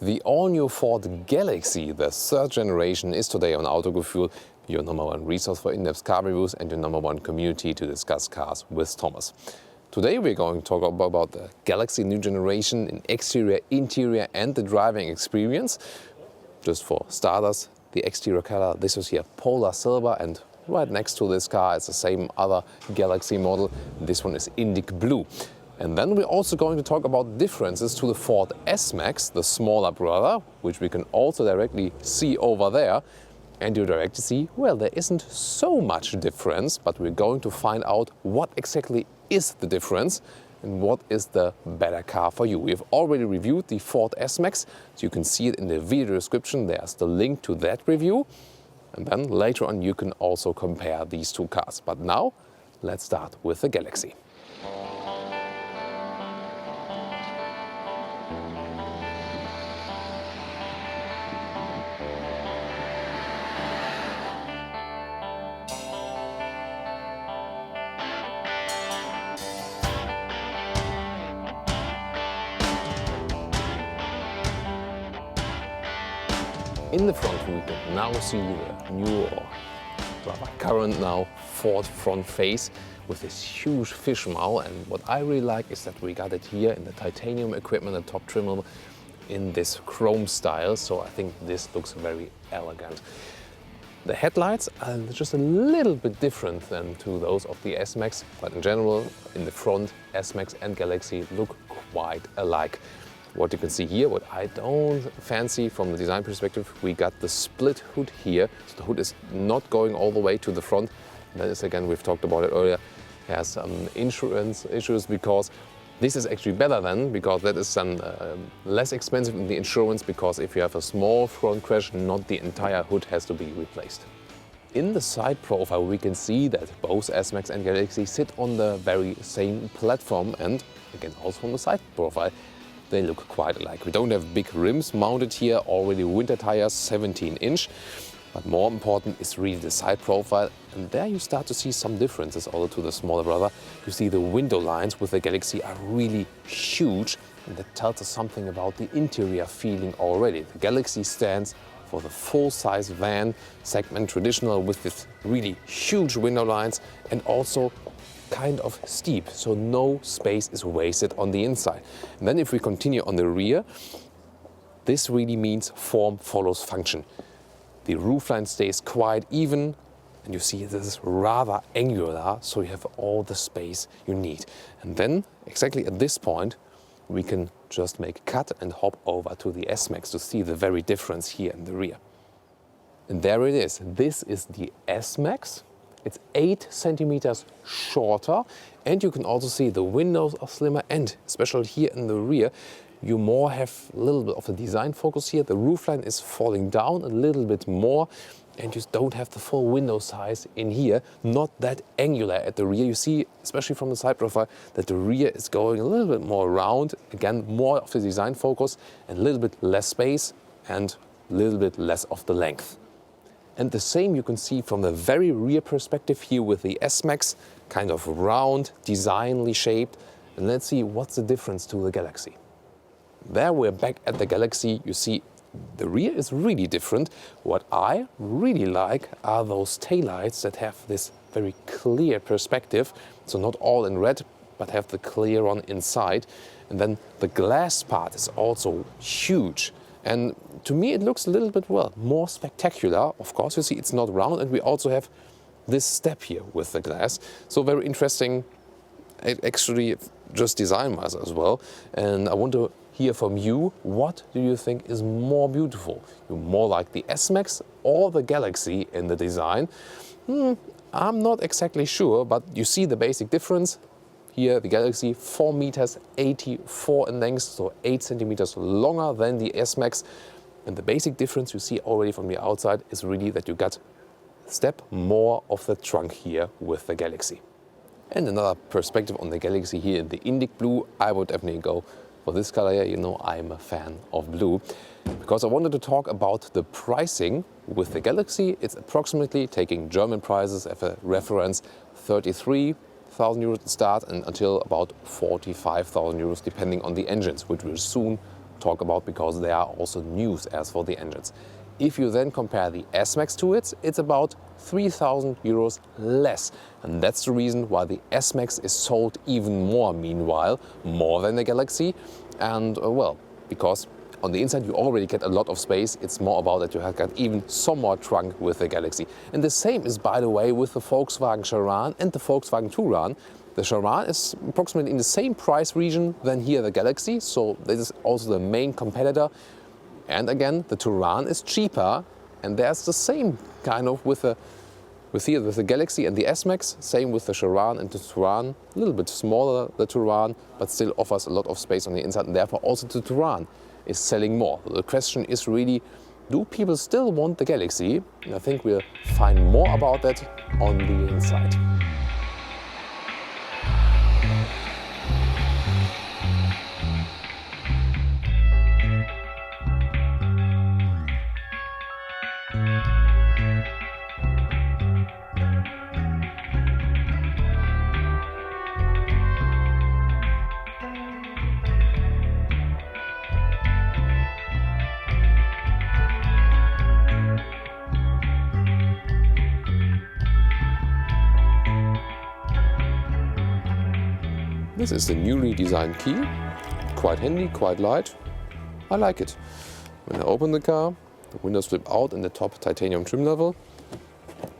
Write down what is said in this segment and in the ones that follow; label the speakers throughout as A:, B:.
A: The all-new Ford Galaxy, the third generation, is today on Autogefühl, your number one resource for in-depth car reviews and your number one community to discuss cars with Thomas. Today we're going to talk about the Galaxy new generation in exterior, interior and the driving experience. Just for starters, the exterior color, this is here Polar Silver, and right next to this car is the same other Galaxy model. This one is Indic Blue. And then we're also going to talk about differences to the Ford S-Max, the smaller brother, which we can also directly see over there. And you directly see, well, there isn't so much difference, but we're going to find out what exactly is the difference and what is the better car for you. We have already reviewed the Ford S-Max, so you can see it in the video description. There's the link to that review. And then later on you can also compare these two cars. But now, let's start with the Galaxy. In the front we can now see the new, or rather current now, Ford front face with this huge fish mouth, and what I really like is that we got it here in the titanium equipment, the top trim in this chrome style, so I think this looks very elegant. The headlights are just a little bit different than to those of the S-Max, but in general, in the front, S-Max and Galaxy look quite alike. What you can see here, what I don't fancy from the design perspective, we got the split hood here. So the hood is not going all the way to the front. That is, again, we've talked about it earlier, has some insurance issues, because this is actually better than, because that is then less expensive in the insurance, because if you have a small front crash, not the entire hood has to be replaced. In the side profile, we can see that both S-Max and Galaxy sit on the very same platform, and again, also from the side profile, they look quite alike. We don't have big rims mounted here, already winter tires, 17-inch. But more important is really the side profile. And there you start to see some differences also to the smaller brother. You see the window lines with the Galaxy are really huge. And that tells us something about the interior feeling already. The Galaxy stands for the full-size van segment, traditional with this really huge window lines and also kind of steep, so no space is wasted on the inside. And then if we continue on the rear, this really means form follows function. The roofline stays quite even, and you see this is rather angular, so you have all the space you need. And then, exactly at this point, we can just make a cut and hop over to the S-Max to see the very difference here in the rear. And there it is. This is the S-Max. It's 8 centimeters shorter, and you can also see the windows are slimmer, and especially here in the rear, you more have a little bit of a design focus here. The roofline is falling down a little bit more, and you don't have the full window size in here. Not that angular at the rear. You see, especially from the side profile, that the rear is going a little bit more round. Again, more of the design focus and a little bit less space and a little bit less of the length. And the same you can see from the very rear perspective here with the S-Max, kind of round, designly shaped. And let's see what's the difference to the Galaxy. There we're back at the Galaxy. You see the rear is really different. What I really like are those taillights that have this very clear perspective. So not all in red, but have the clear one inside. And then the glass part is also huge. And to me, it looks a little bit, well, more spectacular. Of course, you see it's not round, and we also have this step here with the glass. So very interesting, actually, just design-wise as well. And I want to hear from you, what do you think is more beautiful? You more like the S-Max or the Galaxy in the design? I'm not exactly sure, but you see the basic difference. Here, the Galaxy, 4 meters 84 in length, so 8 centimeters longer than the S-Max. And the basic difference you see already from the outside is really that you got a step more of the trunk here with the Galaxy. And another perspective on the Galaxy here in the Indic Blue, I would definitely go for this color here. You know, I'm a fan of blue. Because I wanted to talk about the pricing with the Galaxy. It's approximately, taking German prices as a reference, 33,000 euros to start and until about 45,000 euros depending on the engines, which we'll soon talk about because they are also news as for the engines. If you then compare the S-Max to it, it's about 3,000 euros less. And that's the reason why the S-Max is sold even more meanwhile, more than the Galaxy. And well, because on the inside you already get a lot of space, it's more about that you have got even some more trunk with the Galaxy. And the same is, by the way, with the Volkswagen Charan and the Volkswagen Touran. The Charan is approximately in the same price region than here the Galaxy, so this is also the main competitor. And again, the Touran is cheaper, and there's the same kind of with the Galaxy and the S-Max, same with the Charan and the Touran, a little bit smaller the Touran, but still offers a lot of space on the inside, and therefore also the Touran is selling more. The question is really, do people still want the Galaxy? And I think we'll find more about that on the inside. This is the newly designed key, quite handy, quite light. I like it. When I open the car, the windows flip out in the top titanium trim level.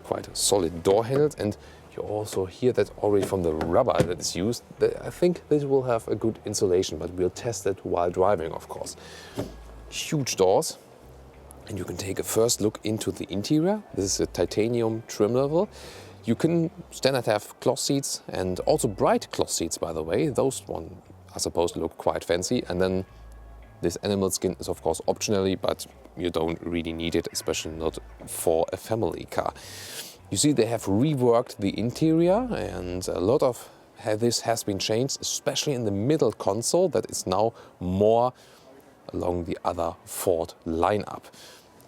A: Quite solid door handles, and you also hear that already from the rubber that is used. I think this will have a good insulation, but we'll test it while driving, of course. Huge doors, and you can take a first look into the interior. This is a titanium trim level. You can standard have cloth seats and also bright cloth seats, by the way. Those ones are supposed to look quite fancy. And then this animal skin is of course optionally, but you don't really need it, especially not for a family car. You see they have reworked the interior, and a lot of this has been changed, especially in the middle console that is now more along the other Ford lineup.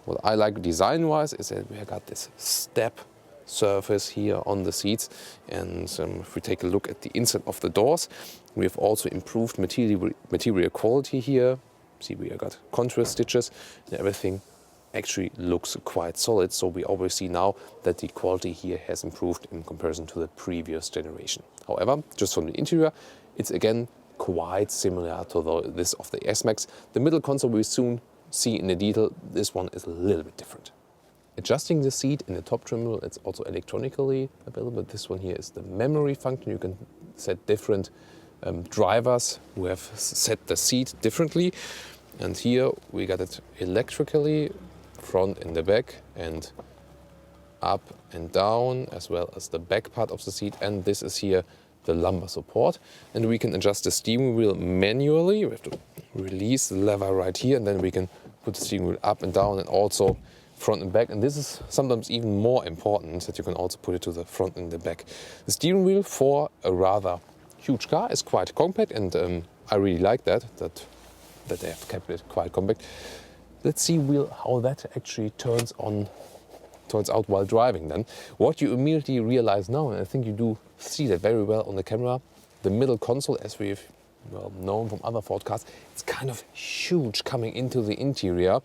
A: What I like design-wise is that we have got this step surface here on the seats, and if we take a look at the inside of the doors, we have also improved material quality here. See, we have got contrast stitches, and everything actually looks quite solid, so we always see now that the quality here has improved in comparison to the previous generation. However, just from the interior, it's again quite similar to this of the S-Max. The middle console we soon see in the detail. This one is a little bit different. Adjusting the seat in the top trim level, it's also electronically available. This one here is the memory function. You can set different drivers who have set the seat differently. And here we got it electrically, front and the back, and up and down, as well as the back part of the seat. And this is here the lumbar support. And we can adjust the steering wheel manually. We have to release the lever right here, and then we can put the steering wheel up and down, and also front and back. And this is sometimes even more important, that you can also put it to the front and the back. The steering wheel for a rather huge car is quite compact, and I really like that they have kept it quite compact. Let's see how that actually turns out while driving then. What you immediately realize now, and I think you do see that very well on the camera, the middle console, as we've known from other Ford cars, it's kind of huge coming into the interior.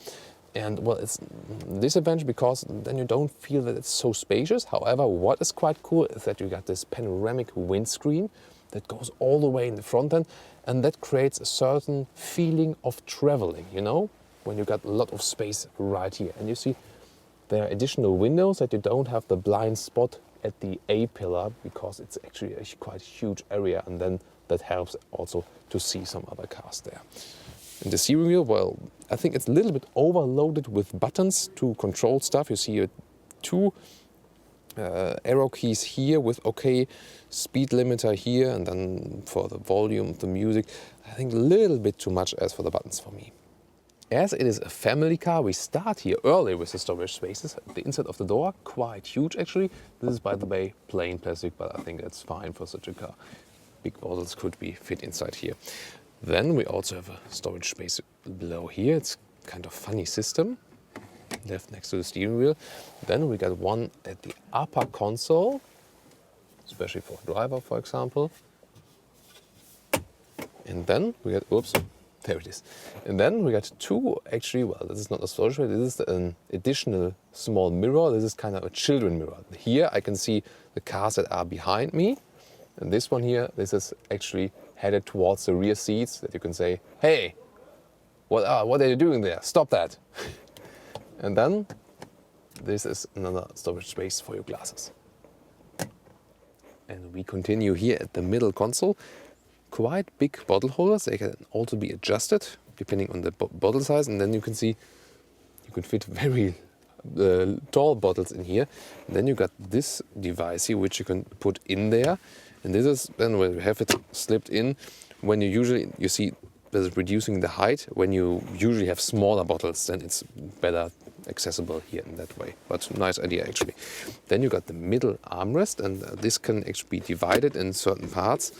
A: And well, it's a disadvantage because then you don't feel that it's so spacious. However, what is quite cool is that you got this panoramic windscreen that goes all the way in the front end, and that creates a certain feeling of traveling, you know, when you got a lot of space right here. And you see there are additional windows that you don't have the blind spot at the A-pillar, because it's actually a quite huge area, and then that helps also to see some other cars there. And the steering wheel, well, I think it's a little bit overloaded with buttons to control stuff. You see two arrow keys here with OK, speed limiter here, and then for the volume, the music. I think a little bit too much as for the buttons for me. As it is a family car, we start here early with the storage spaces. The inside of the door, quite huge actually. This is, by the way, plain plastic, but I think that's fine for such a car. Big bottles could be fit inside here. Then we also have a storage space below here. It's kind of funny system, left next to the steering wheel. Then we got one at the upper console, especially for a driver, for example. And then we got, There it is. And then we got two, actually, well, this is not a storage space, this is an additional small mirror. This is kind of a children mirror. Here I can see the cars that are behind me. And this one here, this is actually headed towards the rear seats that you can say, hey, what are you doing there? Stop that. And then this is another storage space for your glasses. And we continue here at the middle console. Quite big bottle holders. They can also be adjusted depending on the bottle size. And then you can see you can fit very tall bottles in here. And then you got this device here which you can put in there. And this is then when you have it slipped in. When you see that it's reducing the height. When you usually have smaller bottles, then it's better accessible here in that way. But nice idea actually. Then you got the middle armrest, and this can actually be divided in certain parts.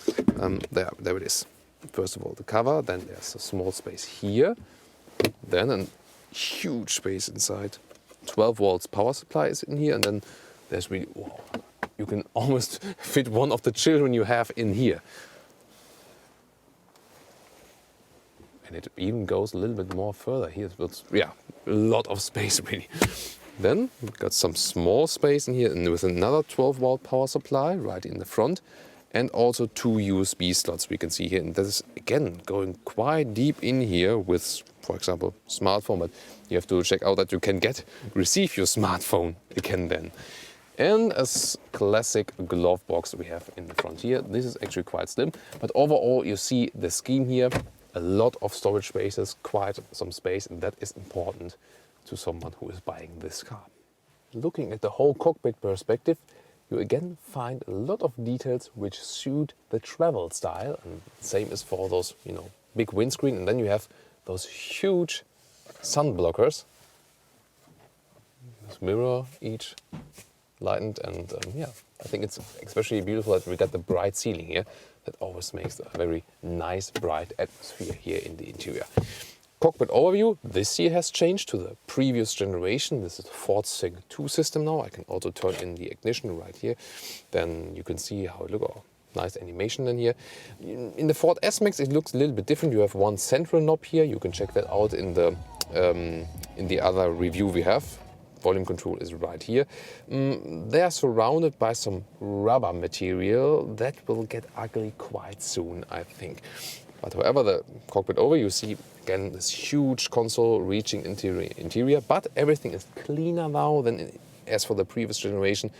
A: There it is. First of all the cover, then there's a small space here, then a huge space inside. 12 volts power supply is in here, and then there's really, wow, you can almost fit one of the children you have in here. And it even goes a little bit more further here. It's, yeah, a lot of space really. Then we've got some small space in here, and with another 12 volt power supply right in the front, and also two USB slots we can see here. And this is again going quite deep in here with, for example, smartphone, but you have to check out that you can receive your smartphone again then. And a classic glove box we have in the front here. This is actually quite slim, but overall you see the scheme here. A lot of storage spaces, quite some space, and that is important to someone who is buying this car. Looking at the whole cockpit perspective, you again find a lot of details which suit the travel style, and same is for those, big windscreen. And then you have those huge sun blockers, this mirror each lightened, and yeah, I think it's especially beautiful that we got the bright ceiling here. That always makes a very nice, bright atmosphere here in the interior. Cockpit overview, this year has changed to the previous generation. This is the Ford Sync 2 system now. I can also turn in the ignition right here. Then you can see how it looks. Oh, nice animation in here. In the Ford S-Max, it looks a little bit different. You have one central knob here. You can check that out in the other review we have. Volume control is right here. They are surrounded by some rubber material that will get ugly quite soon, I think. But however, the cockpit over, you see again this huge console reaching interior, but everything is cleaner now than as for the previous generation,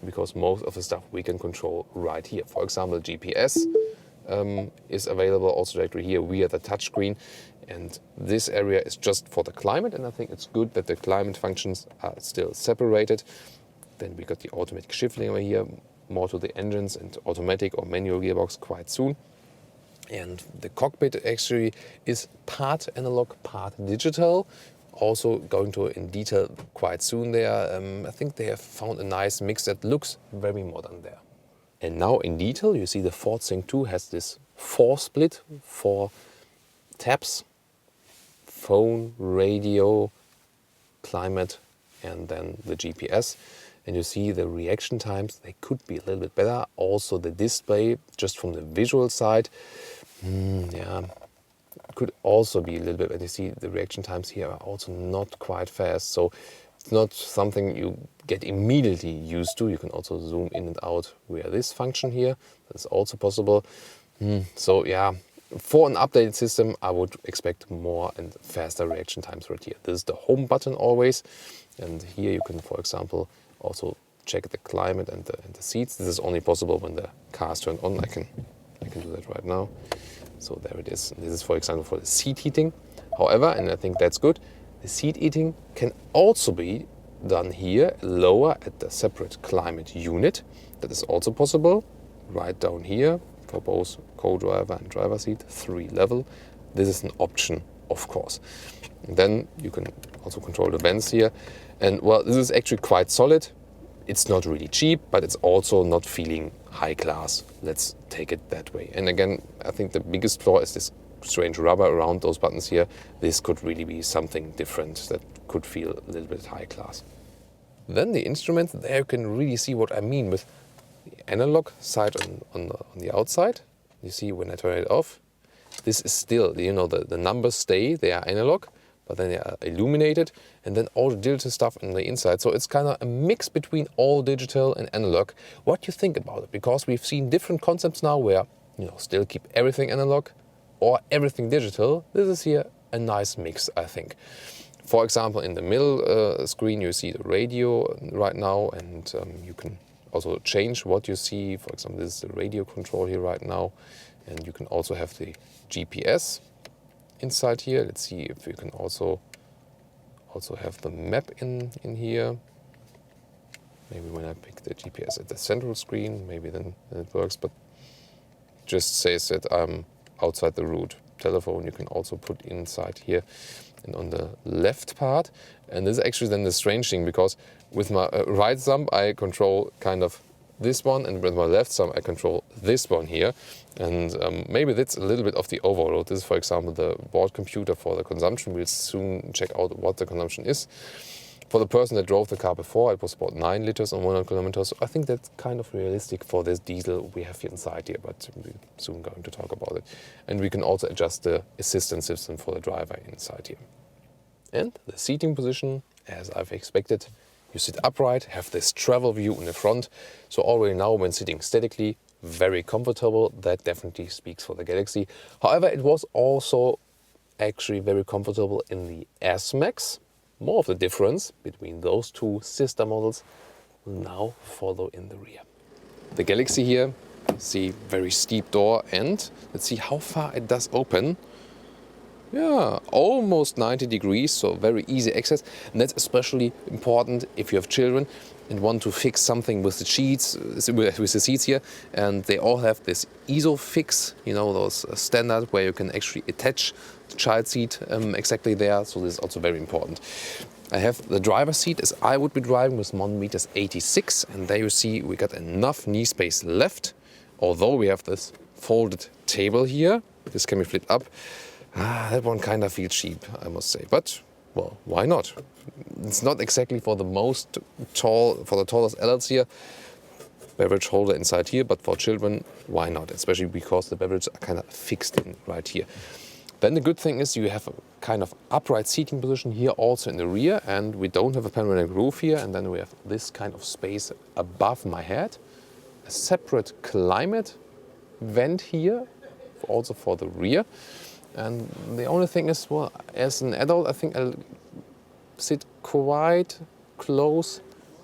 A: because most of the stuff we can control right here. For example, GPS is available also directly here via the touchscreen. And this area is just for the climate, and I think it's good that the climate functions are still separated. Then we got the automatic shifting over here, more to the engines, and automatic or manual gearbox quite soon. And the cockpit actually is part analog, part digital. Also going to in detail quite soon there. I think they have found a nice mix that looks very modern there. And now in detail, you see the Ford Sync 2 has this 4-split, 4 tabs. Phone, radio, climate, and then the GPS. And you see the reaction times, they could be a little bit better. Also the display, just from the visual side, could also be a little bit, and you see the reaction times here are also not quite fast. So it's not something you get immediately used to. You can also zoom in and out via this function here. That's also possible. So yeah, for an updated system, I would expect more and faster reaction times right here. This is the home button always. And here you can, for example, also check the climate and the seats. This is only possible when the car is turned on. I can do that right now. So there it is. This is, for example, for the seat heating. However, and I think that's good, the seat heating can also be done here, lower at the separate climate unit. That is also possible, right down here. For both co-driver and driver seat, 3 level. This is an option, of course. And then you can also control the vents here. And well, this is actually quite solid. It's not really cheap, but it's also not feeling high class. Let's take it that way. And again, I think the biggest flaw is this strange rubber around those buttons here. This could really be something different that could feel a little bit high class. Then the instruments, there you can really see what I mean with the analog side on the outside. You see when I turn it off, this is still, you know, the numbers stay, they are analog, but then they are illuminated, and then all the digital stuff on the inside. So it's kind of a mix between all digital and analog. What do you think about it? Because we've seen different concepts now where, you know, still keep everything analog or everything digital. This is here a nice mix, I think. For example, in the middle screen you see the radio right now, and you can also change what you see. For example, this is the radio control here right now, and you can also have the GPS inside here. Let's see if you can also have the map in here. Maybe when I pick the GPS at the central screen, maybe then it works, but just says that I'm outside the route. Telephone you can also put inside here and on the left part. And this is actually then the strange thing, because with my right thumb I control kind of this one, and with my left thumb I control this one here. And maybe that's a little bit of the overload. This is, for example, the board computer for the consumption. We'll soon check out what the consumption is. For the person that drove the car before, it was about 9 liters on 100 kilometers. So I think that's kind of realistic for this diesel we have here inside here, but we're soon going to talk about it. And we can also adjust the assistance system for the driver inside here. And the seating position, as I've expected, you sit upright, have this travel view in the front. So already now when sitting statically, very comfortable. That definitely speaks for the Galaxy. However, it was also actually very comfortable in the S-Max. More of the difference between those two sister models will now follow in the rear. The Galaxy here, see very steep door, and let's see how far it does open. Yeah, almost 90 degrees, so very easy access. And that's especially important if you have children and want to fix something with the sheets, with the seats here. And they all have this ISOFIX, you know, those standard where you can actually attach the child seat exactly there. So this is also very important. I have the driver's seat as I would be driving with 1.86 m, and there you see we got enough knee space left. Although we have this folded table here, this can be flipped up. That one kind of feels cheap, I must say, but well, why not? It's not exactly for the tallest adults here, beverage holder inside here, but for children, why not? Especially because the beverages are kind of fixed in right here. Then the good thing is you have a kind of upright seating position here also in the rear, and we don't have a panoramic roof here, and then we have this kind of space above my head, a separate climate vent here, also for the rear. And the only thing is, well, as an adult, I think I'll sit quite close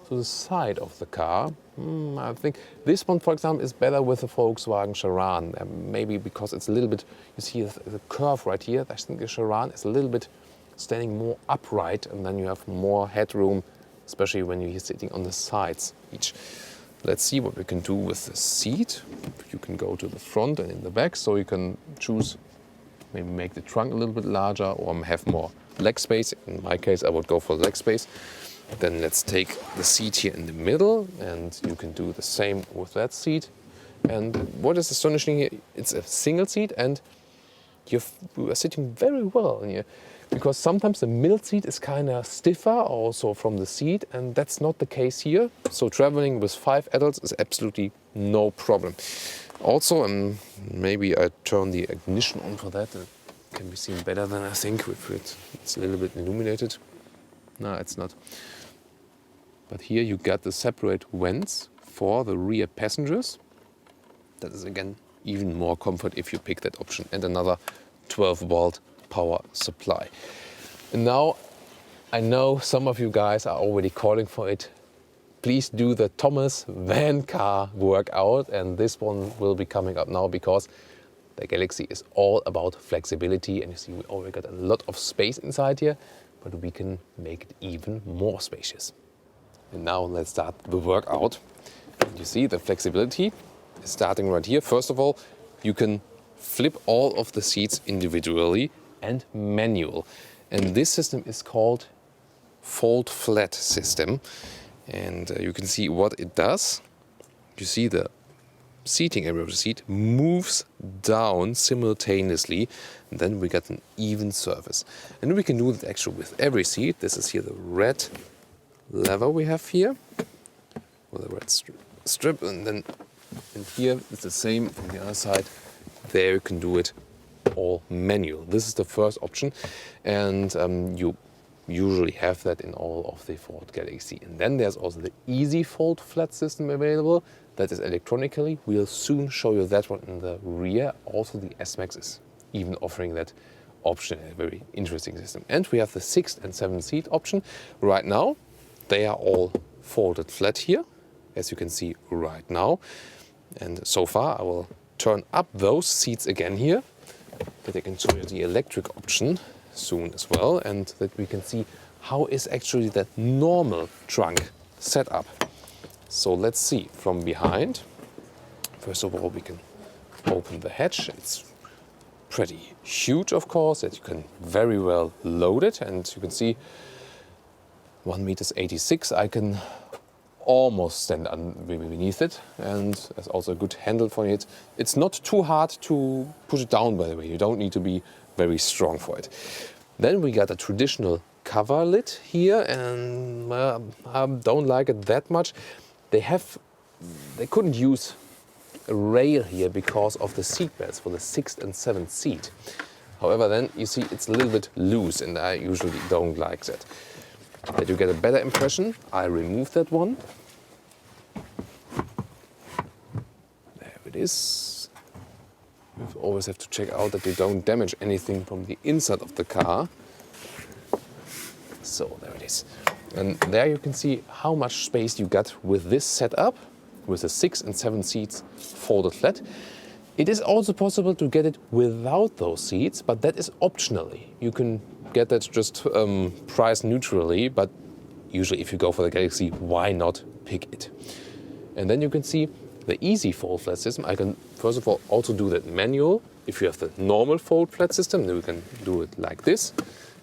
A: to the side of the car. I think this one, for example, is better with the Volkswagen Charan. Maybe because it's a little bit, you see the curve right here. I think the Charan is a little bit standing more upright, and then you have more headroom, especially when you're sitting on the sides each. Let's see what we can do with the seat. You can go to the front and in the back, so you can choose. Maybe make the trunk a little bit larger or have more leg space. In my case, I would go for leg space. Then let's take the seat here in the middle, and you can do the same with that seat. And what is astonishing here, it's a single seat, and you are sitting very well in here. Because sometimes the middle seat is kind of stiffer also from the seat, and that's not the case here. So traveling with 5 adults is absolutely no problem. Also, maybe I turn the ignition on for that. It can be seen better than I think. It's a little bit illuminated. No, it's not. But here you got the separate vents for the rear passengers. That is again even more comfort if you pick that option, and another 12-volt power supply. And now I know some of you guys are already calling for it. Please do the Thomas van car workout, and this one will be coming up now because the Galaxy is all about flexibility, and you see we already got a lot of space inside here, but we can make it even more spacious. And now let's start the workout. You see the flexibility is starting right here. First of all, you can flip all of the seats individually and manual. And this system is called fold flat system. And you can see what it does. You see the seating area of the seat moves down simultaneously, and then we get an even surface. And we can do it actually with every seat. This is here the red lever we have here, with the red strip, and then in here it's the same on the other side. There you can do it all manual. This is the first option, and you usually have that in all of the Ford Galaxy. And then there's also the Easy Fold flat system available. That is electronically. We'll soon show you that one in the rear. Also the S-Max is even offering that option, a very interesting system. And we have the 6th and 7th seat option. Right now, they are all folded flat here, as you can see right now. And so far, I will turn up those seats again here, that I can show you the electric option soon as well, and that we can see how is actually the normal trunk set up. So let's see from behind. First of all, we can open the hatch. It's pretty huge, of course, that you can very well load it, and you can see 1.86 meters. I can almost stand beneath it, and there's also a good handle for it. It's not too hard to push it down, by the way. You don't need to be very strong for it. Then we got a traditional cover lid here, and I don't like it that much. They couldn't use a rail here because of the seat belts for the 6th and 7th seat. However, then you see it's a little bit loose, and I usually don't like that. That you get a better impression, I remove that one. There it is. You always have to check out that you don't damage anything from the inside of the car. So there it is. And there you can see how much space you got with this setup, with the 6th and 7th seats folded flat. It is also possible to get it without those seats, but that is optionally. You can get that just price neutrally, but usually if you go for the Galaxy, why not pick it? And then you can see the Easy Fold flat system. I can first of all also do that manual. If you have the normal fold flat system, then we can do it like this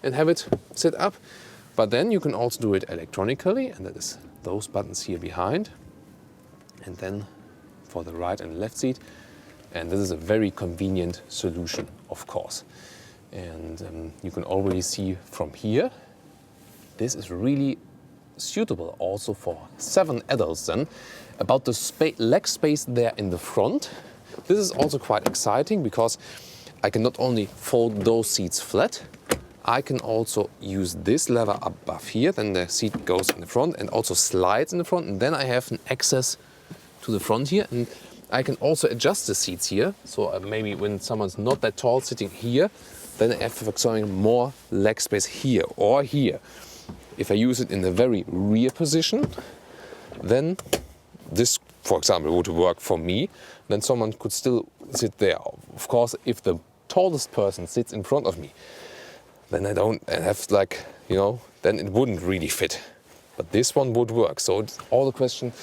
A: and have it set up. But then you can also do it electronically, and that is those buttons here behind. And then for the right and left seat. And this is a very convenient solution, of course. And you can already see from here, this is really suitable also for 7 adults then. About the leg space there in the front, this is also quite exciting because I can not only fold those seats flat, I can also use this lever above here, then the seat goes in the front and also slides in the front, and then I have an access to the front here, and I can also adjust the seats here. So maybe when someone's not that tall sitting here, then I have, for example, more leg space here or here. If I use it in the very rear position, then this, for example, would work for me. Then someone could still sit there. Of course, if the tallest person sits in front of me, then I don't have then it wouldn't really fit. But this one would work. So it's all the question,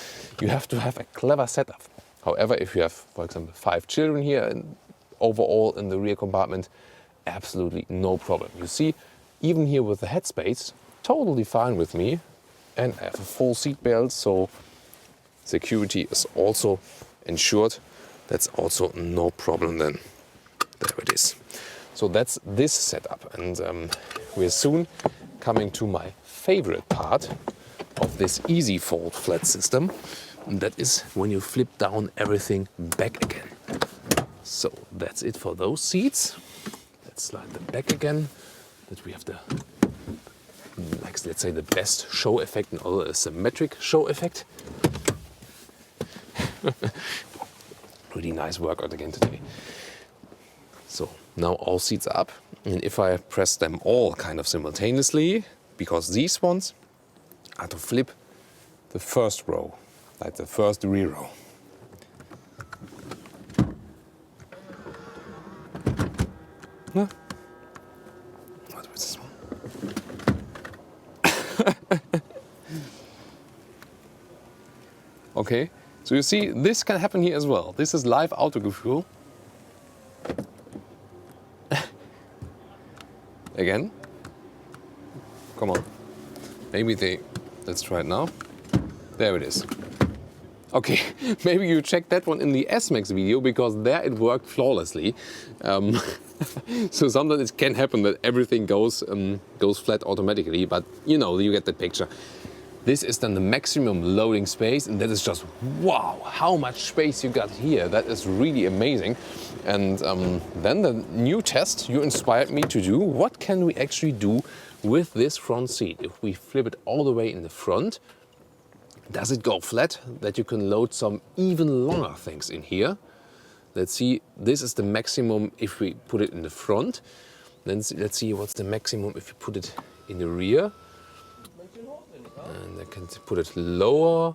A: you have to have a clever setup. However, if you have, for example, 5 children here and overall in the rear compartment, absolutely no problem. You see, even here with the headspace, totally fine with me. And I have a full seat belt, so security is also ensured. That's also no problem then. There it is. So that's this setup. And we're soon coming to my favorite part of this Easy Fold flat system. And that is when you flip down everything back again. So that's it for those seats. Let's slide them back again. That we have the, let's say, the best show effect and all a symmetric show effect. Really nice workout again today. So now all seats are up. And if I press them all kind of simultaneously, because these ones are to flip the first row, like the first rear row. No? What was this one? Okay, so you see, this can happen here as well. This is live Autogefühl. Again. Come on. Let's try it now. There it is. Okay, maybe you checked that one in the S-Max video, because there it worked flawlessly. So sometimes it can happen that everything goes flat automatically, but you get the picture. This is then the maximum loading space, and that is just, wow, how much space you got here. That is really amazing. And then the new test you inspired me to do, what can we actually do with this front seat? If we flip it all the way in the front, does it go flat that you can load some even longer things in here? Let's see, this is the maximum if we put it in the front. Then let's see what's the maximum if you put it in the rear. And I can put it lower.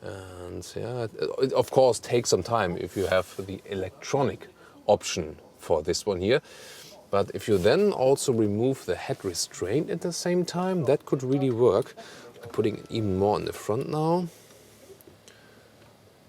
A: And yeah, it of course takes some time if you have the electronic option for this one here. But if you then also remove the head restraint at the same time, that could really work. I'm putting it even more in the front now,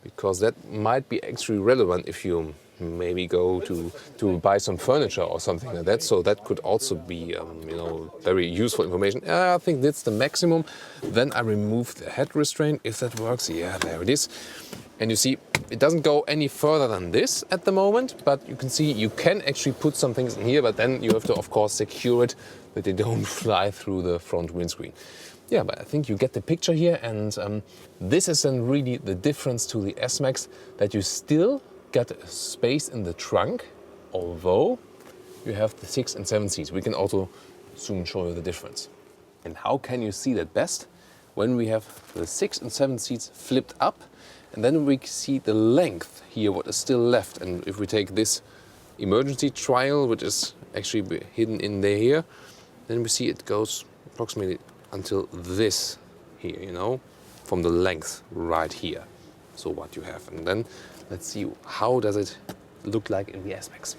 A: because that might be actually relevant if you maybe go to buy some furniture or something like that. So that could also be you know, very useful information. I think that's the maximum. Then I remove the head restraint, if that works. Yeah, there it is. And you see, it doesn't go any further than this at the moment, but you can see you can actually put some things in here, but then you have to, of course, secure it that they don't fly through the front windscreen. Yeah, but I think you get the picture here, and this is then really the difference to the S-Max, that you still get space in the trunk, although you have the 6 and 7 seats. We can also soon show you the difference. And how can you see that best? When we have the 6 and 7 seats flipped up, and then we see the length here, what is still left. And if we take this emergency trial, which is actually hidden in there here, then we see it goes approximately until this here, you know, from the length right here. So what you have. And then let's see how does it look like in the S-Max.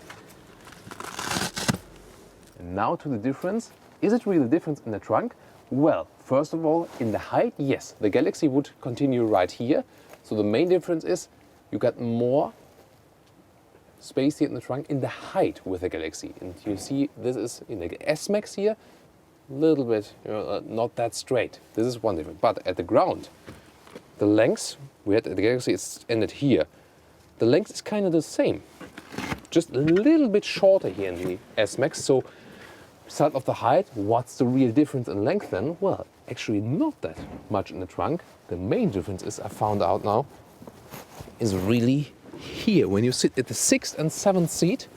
A: And now to the difference. Is it really the difference in the trunk? Well, first of all, in the height, yes, the Galaxy would continue right here. So the main difference is you got more space here in the trunk in the height with the Galaxy. And you see this is in the S-Max here, a little bit, you know, not that straight. This is one difference. But at the ground, the length we had at the Galaxy is ended here. The length is kind of the same, just a little bit shorter here in the S-Max. So beside of the height, what's the real difference in length then? Well, actually not that much in the trunk. The main difference is, I found out now, is really here. When you sit at the 6th and 7th seat,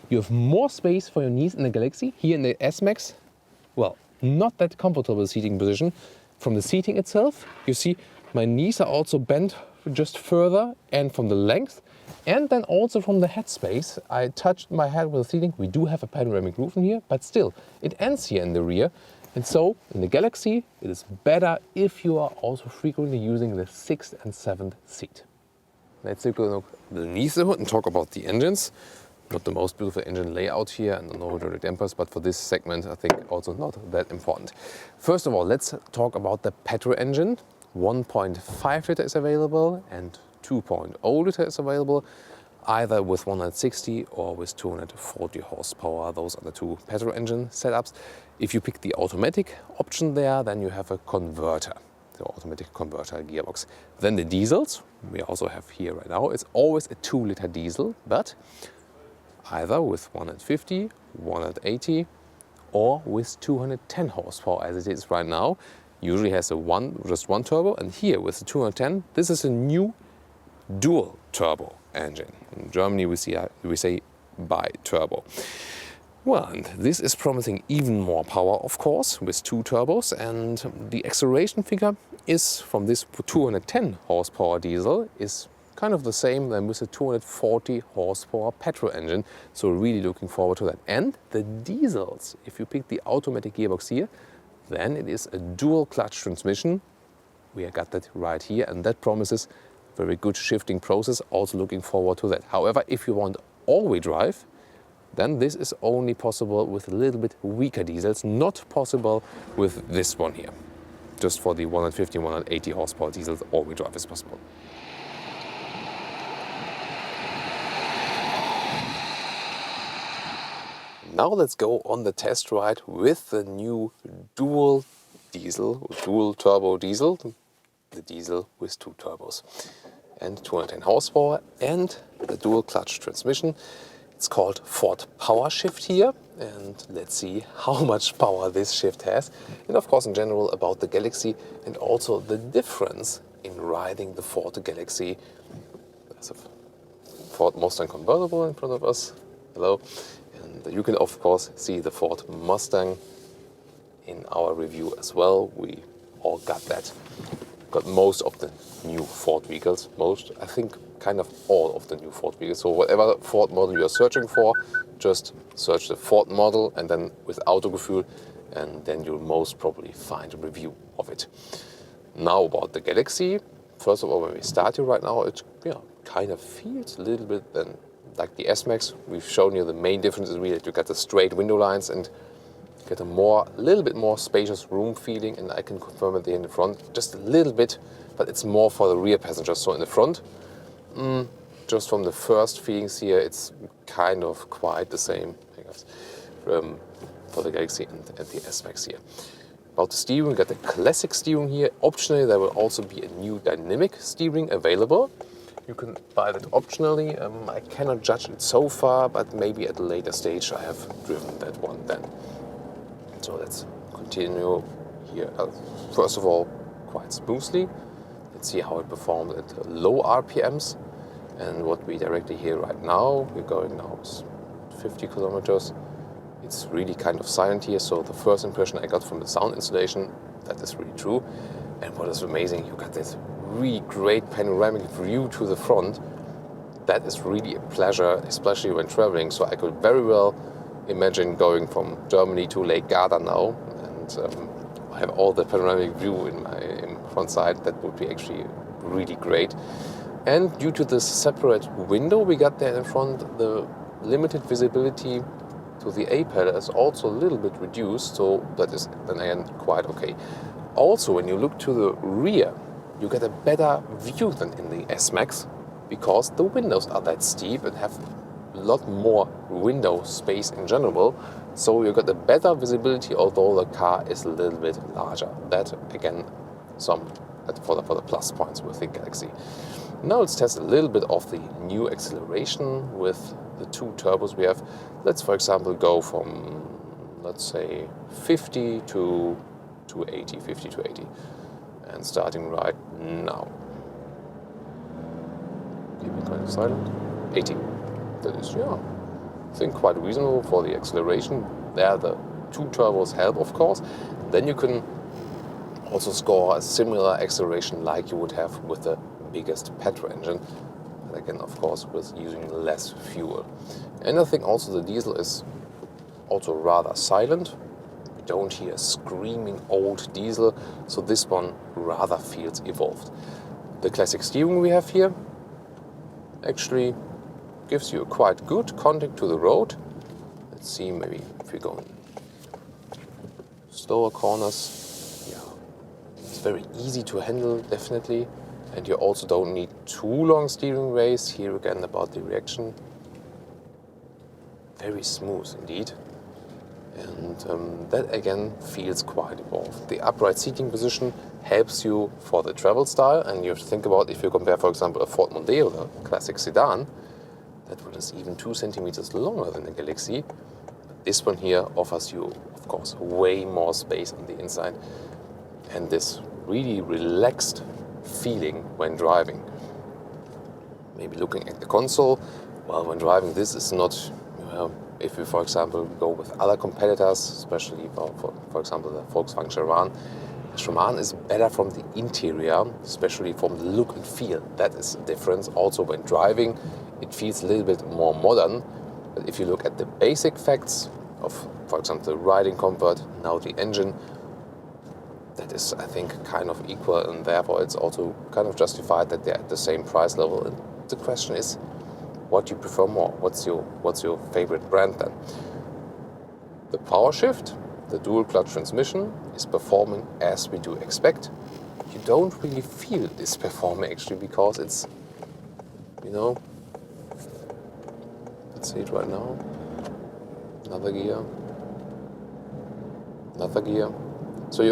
A: you have more space for your knees in the Galaxy. Here in the S-Max, well, not that comfortable seating position. From the seating itself, you see my knees are also bent just further, and from the length, and then also from the head space. I touched my head with the seating. We do have a panoramic roof in here, but still, it ends here in the rear. And so, in the Galaxy, it is better if you are also frequently using the 6th and 7th seat. Let's take a look beneath the hood and talk about the engines. Not the most beautiful engine layout here, and no hydraulic dampers, but for this segment, I think also not that important. First of all, let's talk about the petrol engine. 1.5 liter is available and 2.0 liter is available, either with 160 or with 240 horsepower. Those are the two petrol engine setups. If you pick the automatic option there, then you have a converter, the automatic converter gearbox. Then the diesels, we also have here right now, it's always a 2 liter diesel, but either with 150, 180 or with 210 horsepower as it is right now. Usually has just one turbo, and here with the 210, this is a new dual turbo engine. In Germany we say bi-turbo. Well, and this is promising even more power, of course, with 2 turbos, and the acceleration figure is from this 210 horsepower diesel is kind of the same than with a 240 horsepower petrol engine. So really looking forward to that. And the diesels, if you pick the automatic gearbox here, then it is a dual clutch transmission. We got that right here, and that promises very good shifting process. Also looking forward to that. However, if you want all-wheel drive, then this is only possible with a little bit weaker diesels, not possible with this one here. Just for the 150, 180 horsepower diesels, all-wheel drive is possible. Now let's go on the test ride with the new dual turbo diesel, the diesel with 2 turbos and 210 horsepower and the dual clutch transmission. It's called Ford Power Shift here, and let's see how much power this shift has. And of course in general about the Galaxy and also the difference in riding the Ford Galaxy. There's a Ford Mustang convertible in front of us. Hello. And you can of course see the Ford Mustang in our review as well. We all got that. Got most of the new Ford vehicles. Most, I think kind of all of the new Ford vehicles. So whatever Ford model you're searching for, just search the Ford model and then with Autogefühl, and then you'll most probably find a review of it. Now about the Galaxy. First of all, when we start here right now, it kind of feels a little bit like the S-Max. We've shown you the main difference is really that you get the straight window lines and get a little bit more spacious room feeling, and I can confirm it in the front just a little bit, but it's more for the rear passengers. So in the front, just from the first feelings here, it's kind of quite the same, I guess, for the Galaxy and the S-Max here. About the steering, we got the classic steering here. Optionally, there will also be a new dynamic steering available. You can buy that optionally. I cannot judge it so far, but maybe at a later stage I have driven that one then. So let's continue here. First of all, quite smoothly. Let's see how it performs at low RPMs. And what we directly hear right now, we're going now 50 kilometers. It's really kind of silent here, so the first impression I got from the sound installation, that is really true. And what is amazing, you got this really great panoramic view to the front. That is really a pleasure, especially when traveling. So I could very well imagine going from Germany to Lake Garda now, and I have all the panoramic view in my front side. That would be actually really great. And due to this separate window we got there in front, the limited visibility to the A pedal is also a little bit reduced, so that is then again quite okay. Also, when you look to the rear, you get a better view than in the S-Max because the windows are that steep and have a lot more window space in general. So you got a better visibility, although the car is a little bit larger. That again, for the plus points with the Galaxy. Now let's test a little bit of the new acceleration with the two turbos we have. Let's, for example, go from, let's say, 50 to 80, 50 to 80. And starting right now. Keep it kind of silent. 80. That is, I think quite reasonable for the acceleration. There the two turbos help, of course. Then you can also score a similar acceleration like you would have with the biggest petrol engine. And again, of course, with using less fuel. And I think also the diesel is also rather silent. We don't hear a screaming old diesel, so this one rather feels evolved. The classic steering we have here actually gives you a quite good contact to the road. Let's see, maybe if we go in slower corners. It's very easy to handle, definitely. And you also don't need too long steering rays. Here again about the reaction. Very smooth indeed. And that again feels quite evolved. The upright seating position helps you for the travel style. And you have to think about if you compare, for example, a Ford Mondeo, the classic sedan, that one is even 2 centimeters longer than the Galaxy. But this one here offers you, of course, way more space on the inside. And this really relaxed feeling when driving. Maybe looking at the console, well, when driving this is not, if we, for example, go with other competitors, especially for example the Volkswagen Charan, the Charan is better from the interior, especially from the look and feel. That is the difference. Also when driving, it feels a little bit more modern. But if you look at the basic facts of, for example, the riding comfort, now the engine, that is, I think, kind of equal, and therefore it's also kind of justified that they're at the same price level. And the question is, what do you prefer more? What's your favorite brand then? The power shift, the dual clutch transmission, is performing as we do expect. You don't really feel this performing actually because it's, let's see it right now. Another gear. So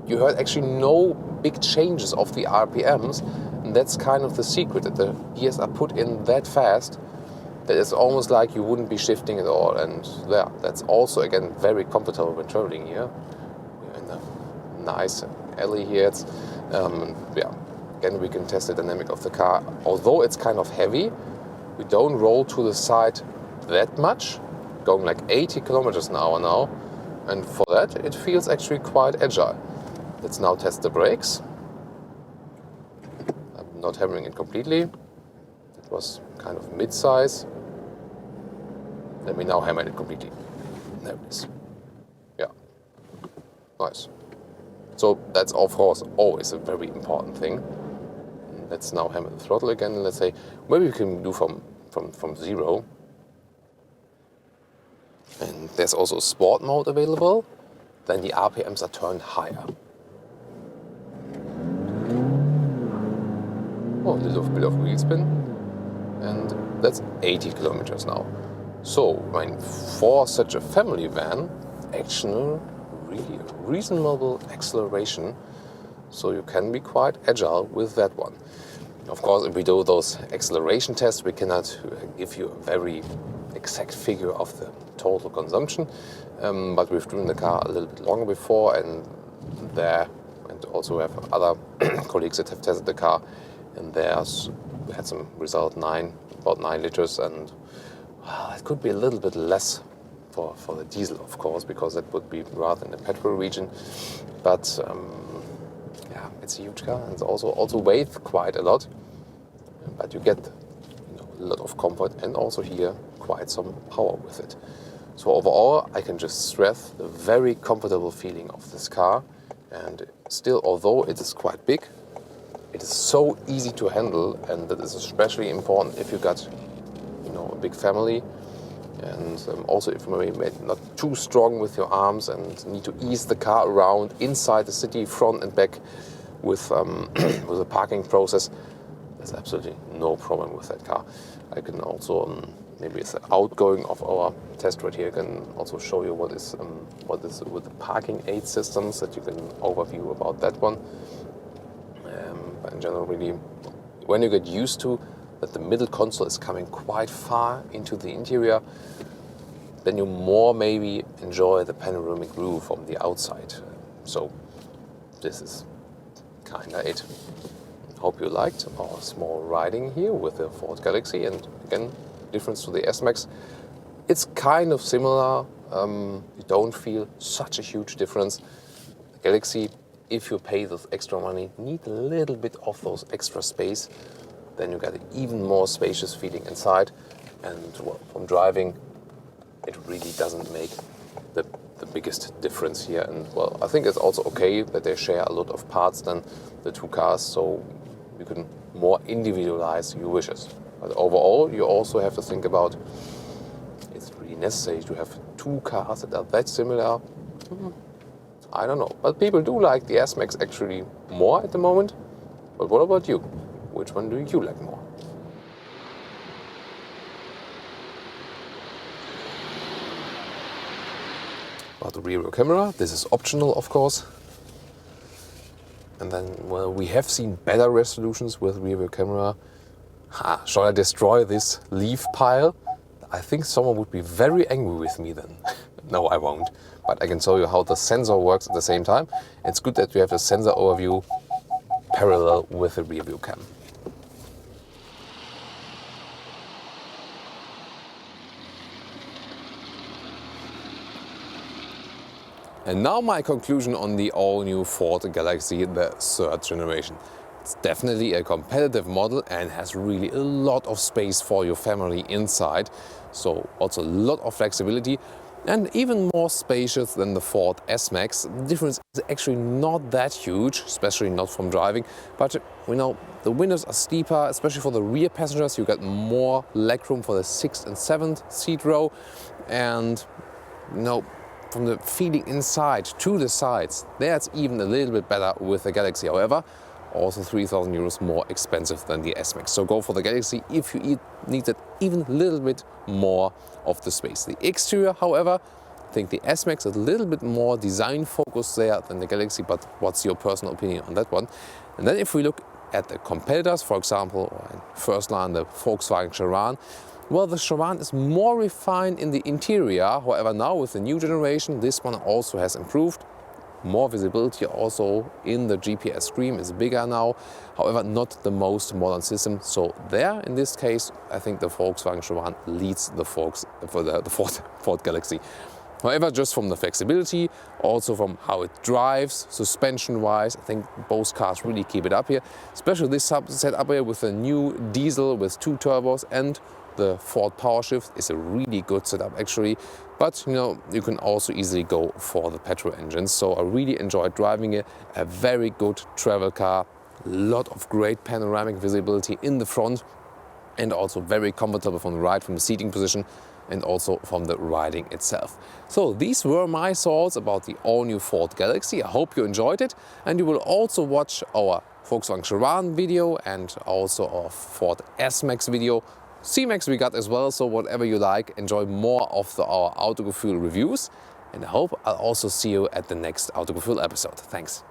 A: you heard actually no big changes of the RPMs, and that's kind of the secret, that the gears are put in that fast that it's almost like you wouldn't be shifting at all. And yeah, that's also again very comfortable when traveling here. We're in a nice alley here. It's, yeah, again we can test the dynamic of the car. Although it's kind of heavy, we don't roll to the side that much, going like 80 kilometers an hour now. And for that, it feels actually quite agile. Let's now test the brakes. I'm not hammering it completely. It was kind of mid-size. Let me now hammer it completely. There it is. Yeah, nice. So that's of course always a very important thing. Let's now hammer the throttle again, and let's say maybe we can do from 0. And there's also sport mode available. Then the RPMs are turned higher. Oh, a little bit of wheel spin. And that's 80 kilometers now. So, I mean, for such a family van, actually really reasonable acceleration. So you can be quite agile with that one. Of course, if we do those acceleration tests, we cannot give you a very exact figure of the total consumption, but we've driven the car a little bit longer before, and also we have other colleagues that have tested the car, and there's we had some result about 9 liters, and it could be a little bit less for the diesel, of course, because that would be rather in the petrol region, but yeah, it's a huge car, and it's also weighs quite a lot, but you get a lot of comfort, and also here quite some power with it. So overall, I can just stress the very comfortable feeling of this car, and still, although it is quite big, it is so easy to handle, and that is especially important if you got a big family, and also if you're maybe not too strong with your arms and need to ease the car around inside the city, front and back, with with the parking process. There's absolutely no problem with that car. I can also maybe it's an outgoing of our test right here. I can also show you what is with the parking aid systems, that you can overview about that one. But in general, really, when you get used to that the middle console is coming quite far into the interior, then you more maybe enjoy the panoramic view from the outside. So this is kinda it. Hope you liked our small riding here with the Ford Galaxy, and again, difference to the S-Max. It's kind of similar. You don't feel such a huge difference. The Galaxy, if you pay those extra money, need a little bit of those extra space. Then you get an even more spacious feeling inside. And well, from driving, it really doesn't make the biggest difference here. And well, I think it's also okay that they share a lot of parts than the two cars, so you can more individualize your wishes. But overall, you also have to think about, it's really necessary to have two cars that are that similar? I don't know. But people do like the S-Max actually more at the moment. But what about you? Which one do you like more? About the rear view camera, this is optional, of course. And then, well, we have seen better resolutions with rear view camera. Shall I destroy this leaf pile? I think someone would be very angry with me then. No, I won't. But I can show you how the sensor works at the same time. It's good that you have the sensor overview parallel with the rear view cam. And now my conclusion on the all-new Ford Galaxy, the 3rd generation. It's definitely a competitive model and has really a lot of space for your family inside. So also a lot of flexibility and even more spacious than the Ford S-Max. The difference is actually not that huge, especially not from driving. But the windows are steeper, especially for the rear passengers. You get more legroom for the 6th and 7th seat row. And from the feeling inside to the sides, that's even a little bit better with the Galaxy. However, also 3,000 euros more expensive than the S-Max. So go for the Galaxy if you need that even a little bit more of the space. The exterior, however, I think the S-Max is a little bit more design focused there than the Galaxy, but what's your personal opinion on that one? And then if we look at the competitors, for example, or in first line, the Volkswagen Charan, Well, the Charan is more refined in the interior. However, now with the new generation, this one also has improved. More visibility also in the GPS screen is bigger now. However, not the most modern system. So there, in this case, I think the Volkswagen Charan leads the Ford Galaxy. However, just from the flexibility, also from how it drives, suspension-wise, I think both cars really keep it up here. Especially this setup here with a new diesel with 2 turbos and the Ford PowerShift is a really good setup actually. But you know, you can also easily go for the petrol engines. So I really enjoyed driving it. A very good travel car, lot of great panoramic visibility in the front, and also very comfortable from the ride, from the seating position, and also from the riding itself. So these were my thoughts about the all-new Ford Galaxy. I hope you enjoyed it, and you will also watch our Volkswagen Charan video and also our Ford S-Max video. C-Max we got as well, so whatever you like, enjoy more of our Autogefühl reviews, and I hope I'll also see you at the next Autogefühl episode. Thanks.